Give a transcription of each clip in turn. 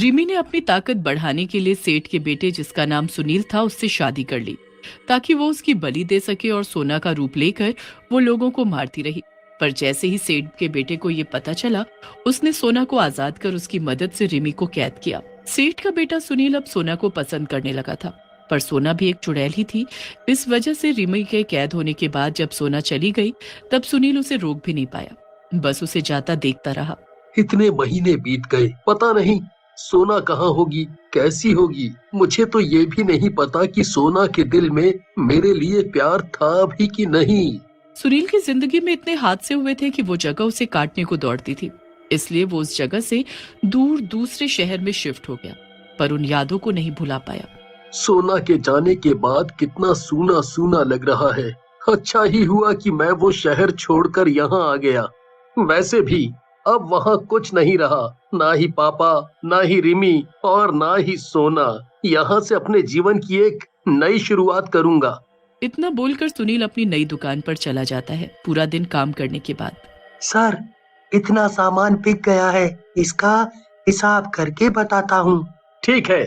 रिमी ने अपनी ताकत बढ़ाने के लिए सेठ के बेटे, जिसका नाम सुनील था, उससे शादी कर ली ताकि वो उसकी बलि दे सके और सोना का रूप लेकर वो लोगों को मारती रही। पर जैसे ही सेठ के बेटे को ये पता चला, उसने सोना को आजाद कर उसकी मदद से रिमी को कैद किया। सेठ का बेटा सुनील अब सोना को पसंद करने लगा था, पर सोना भी एक चुड़ैल ही थी। इस वजह से रिमी के कैद होने के बाद जब सोना चली गई, तब सुनील उसे रोक भी नहीं पाया, बस उसे जाता देखता रहा। इतने महीने बीत गए, पता नहीं सोना कहाँ होगी, कैसी होगी। मुझे तो ये भी नहीं पता कि सोना के दिल में मेरे लिए प्यार था भी कि नहीं। सुनील की जिंदगी में इतने हादसे हुए थे कि वो जगह उसे काटने को दौड़ती थी, इसलिए वो उस जगह से दूर दूसरे शहर में शिफ्ट हो गया, पर उन यादों को नहीं भुला पाया। सोना के जाने के बाद कितना सूना सूना लग रहा है। अच्छा ही हुआ कि मैं वो शहर छोड़कर यहाँ आ गया। वैसे भी अब वहाँ कुछ नहीं रहा, ना ही पापा, ना ही रिमी और ना ही सोना। यहाँ से अपने जीवन की एक नई शुरुआत करूंगा। इतना बोलकर सुनील अपनी नई दुकान पर चला जाता है, पूरा दिन काम करने के बाद। सर, इतना सामान बिक गया है, इसका हिसाब करके बताता हूँ। ठीक है,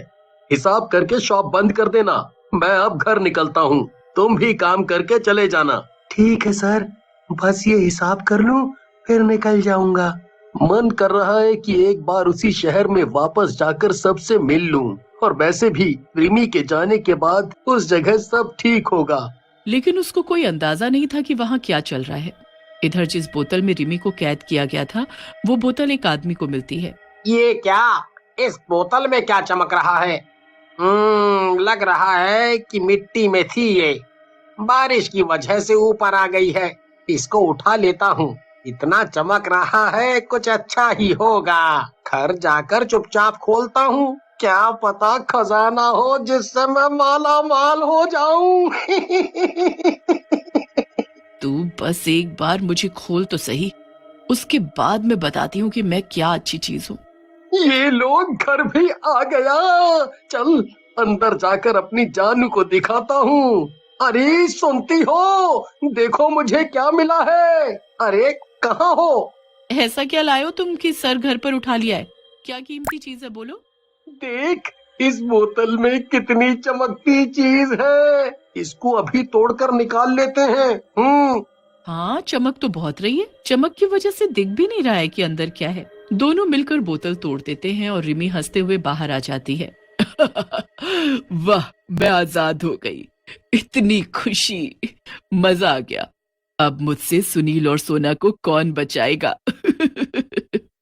हिसाब करके शॉप बंद कर देना। मैं अब घर निकलता हूँ, तुम भी काम करके चले जाना। ठीक है सर, बस ये हिसाब कर लूं, फिर निकल जाऊंगा। मन कर रहा है कि एक बार उसी शहर में वापस जाकर सबसे मिल लूं, और वैसे भी रिमी के जाने के बाद उस जगह सब ठीक होगा। लेकिन उसको कोई अंदाजा नहीं था कि वहाँ क्या चल रहा है। इधर जिस बोतल में रिमी को कैद किया गया था, वो बोतल एक आदमी को मिलती है। ये क्या, इस बोतल में क्या चमक रहा है? लग रहा है कि मिट्टी में थी ये, बारिश की वजह से ऊपर आ गई है। इसको उठा लेता हूँ, इतना चमक रहा है कुछ अच्छा ही होगा। घर जाकर चुपचाप खोलता हूँ, क्या पता खजाना हो जिससे मैं माला माल हो जाऊं। तू बस एक बार मुझे खोल तो सही, उसके बाद मैं बताती हूँ कि मैं क्या अच्छी चीज हूँ। ये लोग घर भी आ गया। चल अंदर जाकर अपनी जानू को दिखाता हूँ। अरे सुनती हो, देखो मुझे क्या मिला है। अरे कहाँ हो? ऐसा क्या लाए हो तुम कि सर घर पर उठा लिया है? क्या कीमती चीज है, बोलो। देख, इस बोतल में कितनी चमकती चीज है। इसको अभी तोड़कर निकाल लेते हैं। हाँ, चमक तो बहुत रही है। चमक की वजह से दिख भी नहीं रहा है कि अंदर क्या है। दोनों मिलकर बोतल तोड़ देते हैं और रिमी हंसते हुए बाहर आ जाती है। वाह, मैं आजाद हो गई, इतनी खुशी, मजा आ गया। अब मुझसे सुनील और सोना को कौन बचाएगा?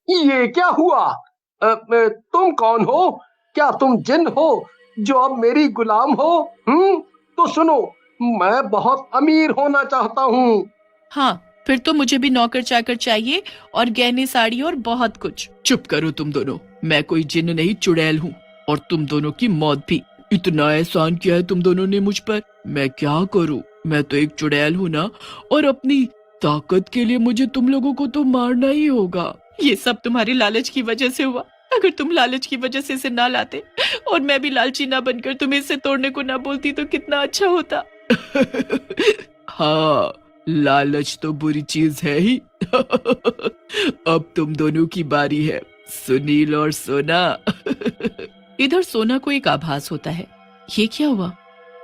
ये क्या हुआ? तुम कौन हो? क्या तुम जिन हो जो अब मेरी गुलाम हो? तो सुनो, मैं बहुत अमीर होना चाहता हूँ। हाँ, फिर तो मुझे भी नौकर चाकर चाहिए और गहने, साड़ी और बहुत कुछ। चुप करो तुम दोनों, मैं कोई जिन्न नहीं, चुड़ैल हूँ, और तुम दोनों की मौत भी। इतना एहसान किया है तुम दोनों ने मुझ पर, मैं क्या करूँ? मैं तो एक चुड़ैल हूँ ना, और अपनी ताकत के लिए मुझे तुम लोगों को तो मारना ही होगा। ये सब तुम्हारी लालच की वजह से हुआ। अगर तुम लालच की वजह से इसे ना लाते और मैं भी लालची ना बनकर तुम्हें इसे तोड़ने को ना बोलती तो कितना अच्छा होता। हाँ, लालच तो बुरी चीज है ही। अब तुम दोनों की बारी है, सुनील और सोना। इधर सोना को एक आभास होता है। ये क्या हुआ?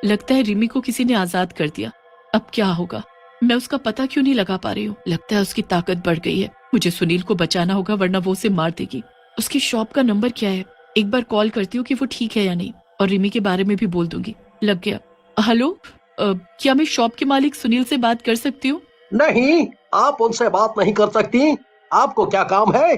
लगता है रिमी को किसी ने आजाद कर दिया। अब क्या होगा? मैं उसका पता क्यों नहीं लगा पा रही हूँ? लगता है उसकी ताकत बढ़ गई है। मुझे सुनील को बचाना होगा, वरना वो उसे मार देगी। उसकी शॉप का नंबर क्या है? एक बार कॉल करती हूँ कि वो ठीक है या नहीं, और रिमी के बारे में भी बोल दूंगी। लग गया। हेलो, क्या मैं शॉप के मालिक सुनील से बात कर सकती हूँ? नहीं, आप उनसे बात नहीं कर सकती। आपको क्या काम है?